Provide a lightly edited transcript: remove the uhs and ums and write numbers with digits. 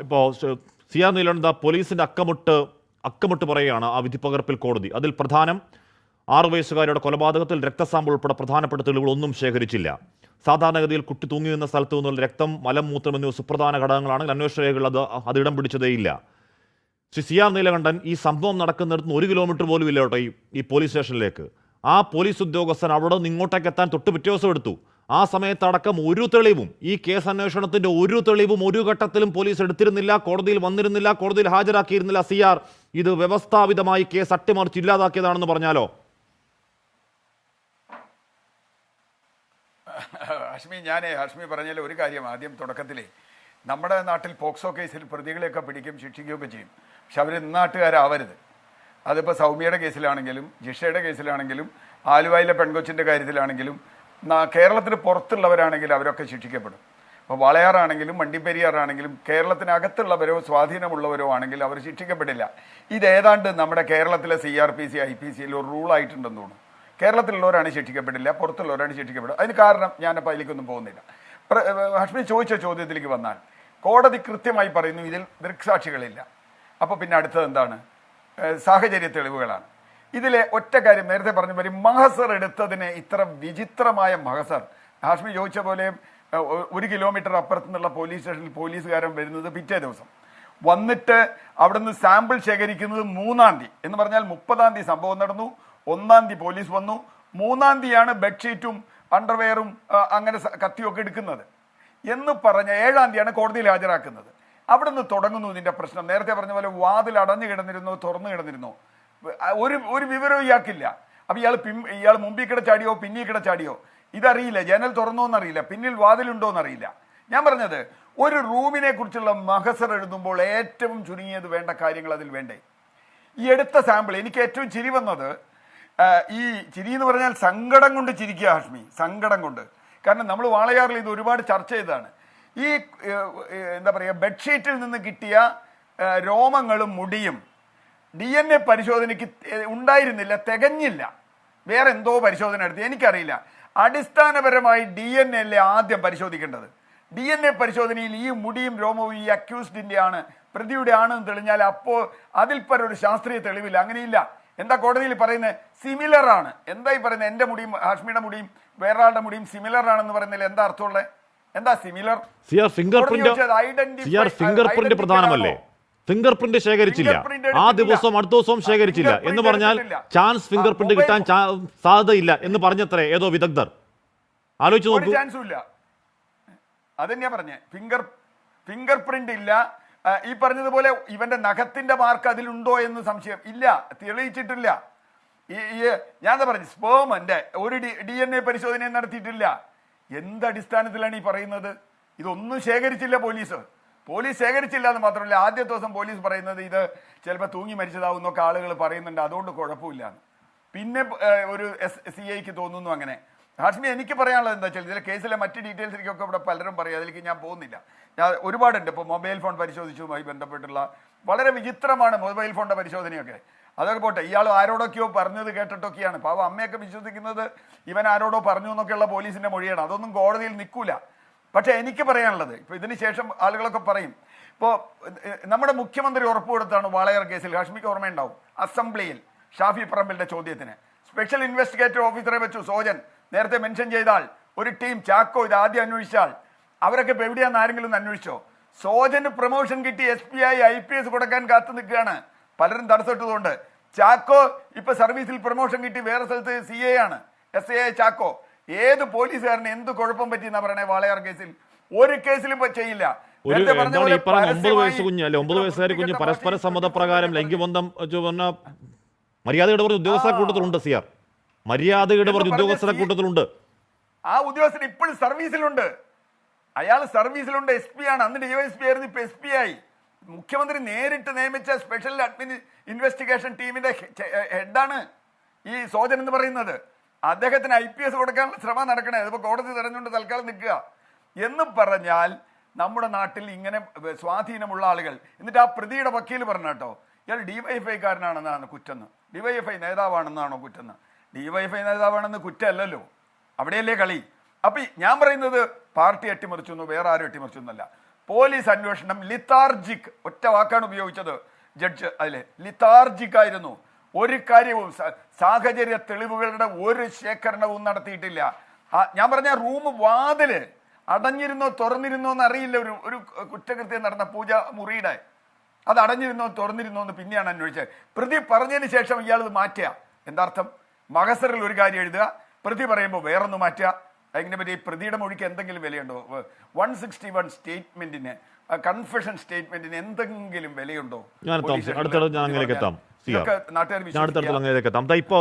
ഇപ്പോൾ C R Neelakanta പോലീസിന്റെ അക്കമിട്ട് പറയുകയാണ് ആ വിധിപ്പകർപ്പിൽ കോടതി. അതിൽ പ്രധാനം 6 വയസ്സുകാരിയുടെ കൊലപാതകത്തിൽ രക്തസാമ്പിൾ ഉൾപ്പെടെ പ്രധാനപ്പെട്ട തെളിവുകളൊന്നും ശേഖരിച്ചില്ല. സാധാരണഗതിയിൽ കുട്ടി തൂങ്ങി നിന്ന സ്ഥലത്തു നിന്നുള്ള രക്തം, മലം, മൂത്രം എന്നിവ സുപ്രധാന ഘടകങ്ങളാണെങ്കിൽ അന്വേഷണ രേഖകൾ അത് ഇടം പിടിച്ചതേയില്ല. ശ്രീ സി ആർ നീലകണ്ഠൻ, ഈ സംഭവം നടക്കുന്നിടത്ത് 1 കിലോമീറ്റർ പോലും ഇല്ല കേട്ടോ ഈ പോലീസ് സ്റ്റേഷനിലേക്ക്. ആ പോലീസ് ഉദ്യോഗസ്ഥൻ അവിടെ നിന്ന് ഇങ്ങോട്ടേക്ക് എത്താൻ തൊട്ട് പിറ്റേ ദിവസം എടുത്തു. ആ സമയത്തടക്കം ഒരു തെളിവും, ഈ കേസ് അന്വേഷണത്തിന്റെ ഒരു തെളിവും ഒരു ഘട്ടത്തിലും പോലീസ് എടുത്തിരുന്നില്ല, കോടതിയിൽ വന്നിരുന്നില്ല, കോടതിയിൽ ഹാജരാക്കിയിരുന്നില്ല. സി ആർ, ഇത് വ്യവസ്ഥാപിതമായി കേസ് അട്ടിമറിച്ച് ഇല്ലാതാക്കിയതാണെന്ന് പറഞ്ഞാലോ? ഹഷ്മി പറഞ്ഞാൽ ഒരു കാര്യം ആദ്യം തുടക്കത്തിലേ, നമ്മുടെ നാട്ടിൽ പോക്സോ കേസിൽ പ്രതികളെയൊക്കെ പിടിക്കും, ശിക്ഷിക്കുകയൊക്കെ ചെയ്യും. പക്ഷെ അവർ നാട്ടുകാരാവരുത്. അതിപ്പോൾ സൗമ്യയുടെ കേസിലാണെങ്കിലും ജിഷയുടെ കേസിലാണെങ്കിലും ആലുവയിലെ പെൺകൊച്ചിൻ്റെ കാര്യത്തിലാണെങ്കിലും കേരളത്തിന് പുറത്തുള്ളവരാണെങ്കിലും അവരൊക്കെ ശിക്ഷിക്കപ്പെടും. അപ്പോൾ വാളയാറാണെങ്കിലും വണ്ടിപ്പെരിയാറാണെങ്കിലും കേരളത്തിനകത്തുള്ളവരോ സ്വാധീനമുള്ളവരോ ആണെങ്കിൽ അവർ ശിക്ഷിക്കപ്പെടില്ല. ഇതേതാണ്ട് നമ്മുടെ കേരളത്തിലെ CRPC IPC ഒരു റൂളായിട്ടുണ്ടെന്ന് തോന്നുന്നു. കേരളത്തിലുള്ളവരാണ് ശിക്ഷിക്കപ്പെടില്ല, പുറത്തുള്ളവരാണ് ശിക്ഷിക്കപ്പെടുക. അതിന് കാരണം ഞാനപ്പോൾ അതിലേക്കൊന്നും പോകുന്നില്ല. ഹഷ്മി ചോദിച്ച ചോദ്യത്തിലേക്ക് വന്നാൽ, കോടതി കൃത്യമായി പറയുന്നു ഇതിൽ ദൃക്സാക്ഷികളില്ല. അപ്പോൾ പിന്നെ അടുത്തത് എന്താണ്? സാഹചര്യ തെളിവുകളാണ്. ഇതിലെ ഒറ്റ കാര്യം നേരത്തെ പറഞ്ഞ പോലെ മഹസർ എടുത്തതിന് ഇത്ര വിചിത്രമായ മഹസർ. ഹാഷ്മി ചോദിച്ച പോലെ 1 കിലോമീറ്റർ അപ്പുറത്തു നിന്നുള്ള പോലീസ് സ്റ്റേഷനിൽ പോലീസുകാരൻ വരുന്നത് പിറ്റേ ദിവസം വന്നിട്ട് അവിടുന്ന് സാമ്പിൾ ശേഖരിക്കുന്നത് 3-ാം തീയതി എന്ന് പറഞ്ഞാൽ 30-ാം തീയതി സംഭവം നടന്നു, 1-ാം തീയതി പോലീസ് വന്നു, 3-ാം തീയതിയാണ് ബെഡ്ഷീറ്റും അണ്ടർവെയറും അങ്ങനെ കത്തിയൊക്കെ എടുക്കുന്നത് എന്ന് പറഞ്ഞ 7-ാം തീയതിയാണ് കോടതിയിൽ ഹാജരാക്കുന്നത്. അവിടുന്ന് തുടങ്ങുന്നു ഇതിന്റെ പ്രശ്നം. നേരത്തെ പറഞ്ഞ പോലെ വാതിൽ അടഞ്ഞു കിടന്നിരുന്നോ തുറന്നു കിടന്നിരുന്നോ ഒരു വിവരവും ഇയാൾക്കില്ല. അപ്പൊ ഇയാൾ മുമ്പിൽ കിട ചാടിയോ പിന്നിൽ കിട ചാടിയോ ഇതറിയില്ല. ജനൽ തുറന്നോന്നറിയില്ല, പിന്നിൽ വാതിലുണ്ടോന്നറിയില്ല. ഞാൻ പറഞ്ഞത്, ഒരു റൂമിനെ കുറിച്ചുള്ള മഹസർ എഴുതുമ്പോൾ ഏറ്റവും ചുരുങ്ങിയത് വേണ്ട കാര്യങ്ങൾ അതിൽ വേണ്ടേ? ഈ എടുത്ത സാമ്പിൾ എനിക്ക് ഏറ്റവും ചിരി വന്നത്, ഈ ചിരി എന്ന് പറഞ്ഞാൽ സങ്കടം കൊണ്ട് ചിരിക്കുക ഹാഷ്മി, സങ്കടം കൊണ്ട്. കാരണം നമ്മൾ വാളയാറിൽ ഇത് ഒരുപാട് ചർച്ച ചെയ്തതാണ്. ഈ എന്താ പറയുക, ബെഡ്ഷീറ്റിൽ നിന്ന് കിട്ടിയ രോമങ്ങളും മുടിയും DNA പരിശോധനയ്ക്ക് ഉണ്ടായിരുന്നില്ല, തികഞ്ഞില്ല. വേറെ എന്തോ പരിശോധന നടത്തി, എനിക്കറിയില്ല. അടിസ്ഥാനപരമായി DNA അല്ലേ ആദ്യം പരിശോധിക്കേണ്ടത്. DNA പരിശോധനയിൽ ഈ മുടിയും രോമവും ഈ അക്യൂസ്ഡിന്റെ ആണ്, പ്രതിയുടെ ആണെന്ന് തെളിഞ്ഞാൽ അപ്പോൾ അതിൽ ഒരു ശാസ്ത്രീയ തെളിവില്ല. അങ്ങനെയില്ല. എന്താ കോടതിയിൽ പറയുന്നത്? സിമിലർ ആണ്. എന്തായി പറയുന്നത്? എന്റെ മുടിയും ഹാഷ്മിയുടെ മുടിയും വേറൊരാളുടെ മുടിയും സിമിലർ ആണെന്ന് പറയുന്നതിൽ എന്താ അർത്ഥമുള്ളത്? എന്താ സിമിലർ? ഫിംഗർ പ്രിന്റ് പ്രധാനമല്ലേ? ഫിംഗർ പ്രിന്റ് ശേഖരിച്ചില്ല ആ ദിവസം, അടുത്ത ദിവസവും ശേഖരിച്ചില്ല എന്ന് പറഞ്ഞാൽ ചാൻസ് ഫിംഗർ പ്രിന്റ് കിട്ടാൻ സാധ്യതയില്ല എന്ന് പറഞ്ഞത്രേ ഏതോ വിദഗ്ധർ. ആലോചിച്ച് നോക്കൂ. ചാൻസും ഇല്ല. അതെന്നെയാ പറഞ്ഞേ, ഫിംഗർ പ്രിന്റ് ഇല്ല. ഈ പറഞ്ഞതുപോലെ ഇവന്റെ നഖത്തിന്റെ മാർക്ക് അതിലുണ്ടോ എന്ന് സംശയം ഇല്ല, തെളിയിച്ചിട്ടില്ല. ഞാൻ എന്താ പറഞ്ഞു, സ്പേമിന്റെ ഒരു DNA പരിശോധന നടത്തിയിട്ടില്ല. എന്തടിസ്ഥാനത്തിലാണ് ഈ പറയുന്നത്? ഇതൊന്നും ശേഖരിച്ചില്ല പോലീസ് ശേഖരിച്ചില്ല എന്ന് മാത്രമല്ല, ആദ്യ ദിവസം പോലീസ് പറയുന്നത് ഇത് ചിലപ്പോൾ തൂങ്ങി മരിച്ചതാവുന്നൊക്കെ ആളുകൾ പറയുന്നുണ്ട്, അതുകൊണ്ട് കുഴപ്പമില്ല. പിന്നെ ഒരു CIക്ക് തോന്നുന്നു അങ്ങനെ. ഹാഷ്മി, എനിക്ക് പറയാനുള്ളത് എന്താ വെച്ചാൽ, ഇതിലെ കേസിലെ മറ്റ് ഡീറ്റെയിൽസിലേക്കൊക്കെ ഇവിടെ പലരും പറയും, അതിലേക്ക് ഞാൻ പോകുന്നില്ല. ഞാൻ ഒരുപാടുണ്ട്. ഇപ്പോൾ മൊബൈൽ ഫോൺ പരിശോധിച്ചതുമായി ബന്ധപ്പെട്ടുള്ള വളരെ വിചിത്രമാണ് മൊബൈൽ ഫോണിന്റെ പരിശോധനയൊക്കെ. അതൊക്കെ പോട്ടെ, ഇയാൾ ആരോടൊക്കെയോ പറഞ്ഞത് കേട്ടിട്ടൊക്കെയാണ്. പാവം അമ്മയൊക്കെ വിശ്വസിക്കുന്നത് ഇവൻ ആരോടോ പറഞ്ഞു എന്നൊക്കെയുള്ള പോലീസിന്റെ മൊഴിയാണ്. അതൊന്നും കോടതിയിൽ നിൽക്കൂല. പക്ഷെ എനിക്ക് പറയാനുള്ളത്, ഇപ്പൊ ഇതിന് ശേഷം ആളുകളൊക്കെ പറയും, ഇപ്പോൾ നമ്മുടെ മുഖ്യമന്ത്രി ഉറപ്പുകൊടുത്താണ് വാളയാർ കേസിൽ, ഹാഷ്മിക്ക് ഓർമ്മയുണ്ടാവും, അസംബ്ലിയിൽ ഷാഫി പറമ്പിലിന്റെ ചോദ്യത്തിന് സ്പെഷ്യൽ ഇൻവെസ്റ്റിഗേറ്റർ ഓഫീസറെ വെച്ചു. സോജൻ നേരത്തെ മെൻഷൻ ചെയ്ത ആൾ, ഒരു ടീം, ചാക്കോ ഇത് ആദ്യം അന്വേഷിച്ചാൽ, അവരൊക്കെ ഇപ്പൊ എവിടെയാന്ന് ആരെങ്കിലും അന്വേഷിച്ചോ? സോജന് പ്രൊമോഷൻ കിട്ടി SPI IPS കൊടുക്കാൻ കാത്തു നിൽക്കുകയാണ്, പലരും തടസ്സപ്പെട്ടതുകൊണ്ട്. ചാക്കോ ഇപ്പൊ സർവീസിൽ പ്രൊമോഷൻ കിട്ടി, വേറെ സ്ഥലത്ത് CA ആണ്, SAI ചാക്കോ. ഏത് പോലീസുകാരന് എന്ത് കുഴപ്പം പറ്റിയെന്നാ പറയണേ? വാളയാർ കേസിൽ ഒരു കേസിലും ചെയ്യില്ല. 9 വയസ്സുകാരി കുഞ്ഞ് പരസ്പര സമ്മതപ്രകാരം ലൈംഗികബന്ധം മര്യാദയുടെ പറഞ്ഞ ഉദ്യോഗസ്ഥ കൂട്ടത്തിലുണ്ട്. CR മര്യാദയുടെ പറഞ്ഞ ഉദ്യോഗസ്ഥരുടെ കൂട്ടത്തിലുണ്ട്. ആ ഉദ്യോഗസ്ഥൻ ഇപ്പോഴും സർവീസിലുണ്ട്, അയാൾ സർവീസിലുണ്ട്. SP ആണ്, അന്ന് DYSP ആയിരുന്നു, ഇപ്പൊ SP ആയി. മുഖ്യമന്ത്രി നേരിട്ട് നിയമിച്ച സ്പെഷ്യൽ ഇൻവെസ്റ്റിഗേഷൻ ടീമിന്റെ ഹെഡാണ് ഈ സോജൻ എന്ന് പറയുന്നത്. അദ്ദേഹത്തിന് IPS കൊടുക്കാനുള്ള ശ്രമം നടക്കണേ, അതിപ്പോ കോടതി തെരഞ്ഞുകൊണ്ട് തൽക്കാലം നിൽക്കുക എന്ന് പറഞ്ഞാൽ, നമ്മുടെ നാട്ടിൽ ഇങ്ങനെ സ്വാധീനമുള്ള ആളുകൾ. എന്നിട്ട് ആ പ്രതിയുടെ വക്കീൽ പറഞ്ഞ കേട്ടോ, ഇയാൾ DYFIക്കാരനാണെന്നാണ് കുറ്റെന്ന്, DYFI നേതാവാണെന്നാണോ കുറ്റെന്ന്? DYFI നേതാവാണെന്ന് കുറ്റമല്ലല്ലോ, അവിടെയല്ലേ കളി. അപ്പൊ ഞാൻ പറയുന്നത് പാർട്ടി അട്ടിമറിച്ചൊന്നും വേറെ ആരും അട്ടിമറിച്ചൊന്നല്ല. പോലീസ് അന്വേഷണം ലിത്താർജിക്, ഒറ്റ വാക്കാണ് ഉപയോഗിച്ചത് ജഡ്ജ്. അതിലെ ലിത്താർജിക് ആയിരുന്നു. ഒരു കാര്യവും സാഹചര്യ തെളിവുകളുടെ ഒരു ശേഖരണവും നടത്തിയിട്ടില്ല. ഞാൻ പറഞ്ഞ റൂം വാതില് അടഞ്ഞിരുന്നോ തുറന്നിരുന്നോ എന്ന് അറിയില്ല. ഒരു കുറ്റകൃത്യം നടന്ന പൂജ മുറിയുടെ അത് അടഞ്ഞിരുന്നോ തുറന്നിരുന്നോ എന്ന് പിന്നെയാണ് അന്വേഷിച്ചത്. പ്രതി പറഞ്ഞതിന് ശേഷം ഇയാൾ ഇത് മാറ്റുക. എന്താർത്ഥം? മഹസറിൽ ഒരു കാര്യം എഴുതുക, പ്രതി പറയുമ്പോൾ വേറൊന്ന് മാറ്റുക. അതിനെ പറ്റി പ്രതിയുടെ മൊഴിക്ക് എന്തെങ്കിലും വിലയുണ്ടോ? 161 സ്റ്റേറ്റ്മെന്റിന്, കൺഫെഷൻ സ്റ്റേറ്റ്മെന്റിന് എന്തെങ്കിലും വിലയുണ്ടോ? അടുത്തടുത്ത് ഞാൻ അങ്ങനെയൊക്കെ എത്താം. നാട്ടുകാർ ഇപ്പോ